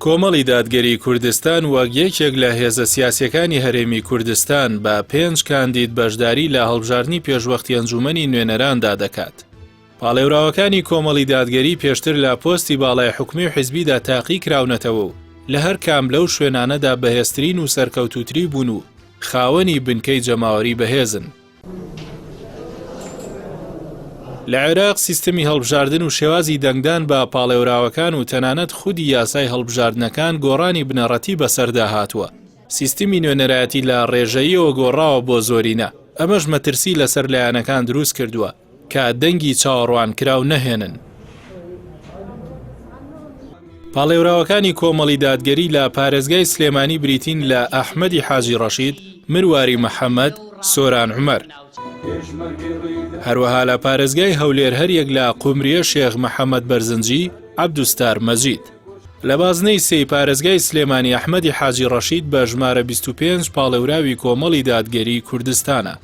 کۆمەڵی دادگەری کوردستان وەک یەکێک لە هێزە سیاسیەکانی هەرێمی کوردستان بە 5 کاندید بەشداری لە هەڵبژاردننی پێشوەختی ئەنجومەنی نوێنەراندا دەکات. پاڵێوراوەکانی کۆمەڵی دادگەری پێشتر لە پۆستی باڵای حکومی و حیزبیدا تاقی کراونەتەوە و لە هەر کام لەو شوێنانەدا بەهێزترین و سەرکەوتوتری بوون و خاوەنی بنکەی جەماوەری بەهێزن. لە عێراق سیستەمی هەڵبژاردن و شێوازی دەنگدان بە پاڵێوراوەکان و تەنانەت خودی یاسای هەڵبژاردنەکان گۆڕانی بنەڕەتی بەسەردا هاتووە. سیستمی نوێنەرایەتی لە ڕێژەییەوە گۆڕاوە بۆ زۆرینە. ئەمەش مەترسی لەسەر لایەنەکان دروست کردووە کە دەنگی چاوەڕوان کراو نەهێنن. پاڵێوراوەکانی کۆمەڵی دادگەری لە پارێزگای سلێمانی بریتین لە ئەحمەدی حاجی ڕەشید، مرواری مەحەممەد، سۆران عومەر. هەروەها لە پارێزگای هەولێر هەریەک لە قومریە شێخ مەحەممەد بەرزنجی، عەبدوستار مەجید. لە بازنەی سێی پارێزگای سلێمانی ئەحمەدی حاجی ڕەشید بە ژمارە 25 پاڵێوراوی کۆمەڵی دادگەری کوردستانە.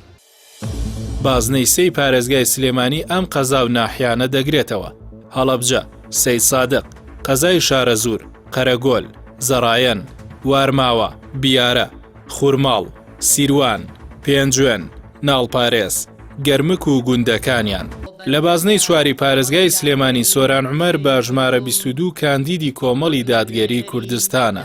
بازنەی سێی پارێزگای سلێمانی ئەم قەزا و ناحیانە دەگرێتەوە: هەڵەبجە، سەید سادق، قەزای شارەزور، قەرەگۆل، زەڕایەن، وارماوە، بیارە، خوورماڵ، سیروان، پێنجوێن، ناڵپارێز، گەرمک و گوندەکانیان. لە بازنەی چواری پارێزگای سلێمانی سۆران عومەر بە ژمارە 22 کاندیدی کۆمەڵی دادگەری کوردستانە.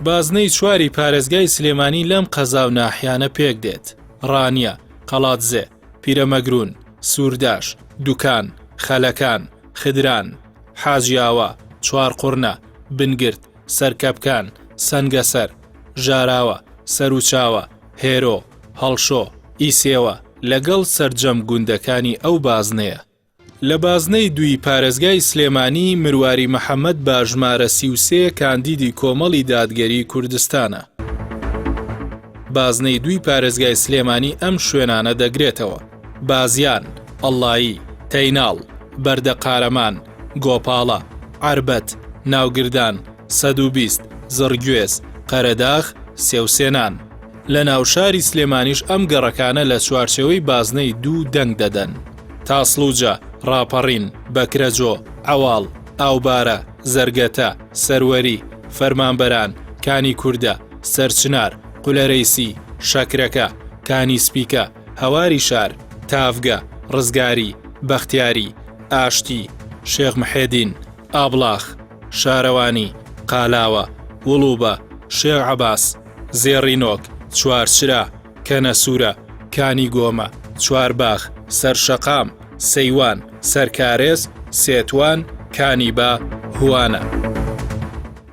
بازنەی چواری پارێزگای سلێمانی لەم قەزا و ناحیانە پێک دێت: ڕانیە، قەڵاتزێ، پیرەمەگرون، سوورداش، دوکان، خەلەکان، خدران، حاجیاوە، چوارقوڕنە، بنگرت، سەرکەپکان، سەنگەسەر، ژاراوە، سەروچاوە، هێرۆ، هەڵشۆ، ئیسێوە لەگەڵ سەرجەم گوندەکانی ئەو بازنەیە. لە بازنەی دوی پارێزگای سلێمانی مرواری مەحەممەد بە ژمارە 33 کاندیدی کۆمەڵی دادگەری کوردستانە. بازنەی دوی پارێزگای سلێمانی ئەم شوێنانە دەگرێتەوە: بازیان، ئەڵایی، تەیناڵ، بەردەقارەمان، گۆپاڵە، عەربەت، ناوگردان، 120، زڕگوێز، قەرەداخ، سێوسێنان. لە ناوشاری سلێمانیش ئەم گەڕەکانە لە چوارچێوەی بازنەی دوو دەنگ دەدەن: تاسڵوجە، ڕاپەڕین، بەکرەجۆ، ئەواڵ، ئاوبارە، زەرگەتە، سەروەری، فەرمانبەران، کانی کووردە، سەرچنار، قولەرەیسی، شەکرەکە، کانی سپیکە، هەواری شار، تافگە، ڕزگاری، بەختیاری، ئاشتی، شێخ محێدین، ئابڵاخ، شارەوانی، قالاوە، وڵوبە، شێخ عەباس، زێڕینۆک، چوارچرا، کەنەسوورە، کانی گۆمە، چوارباخ، سەرشەقام، سەیوان، سەرکارێز، سێتوان، کانی با، هوانە.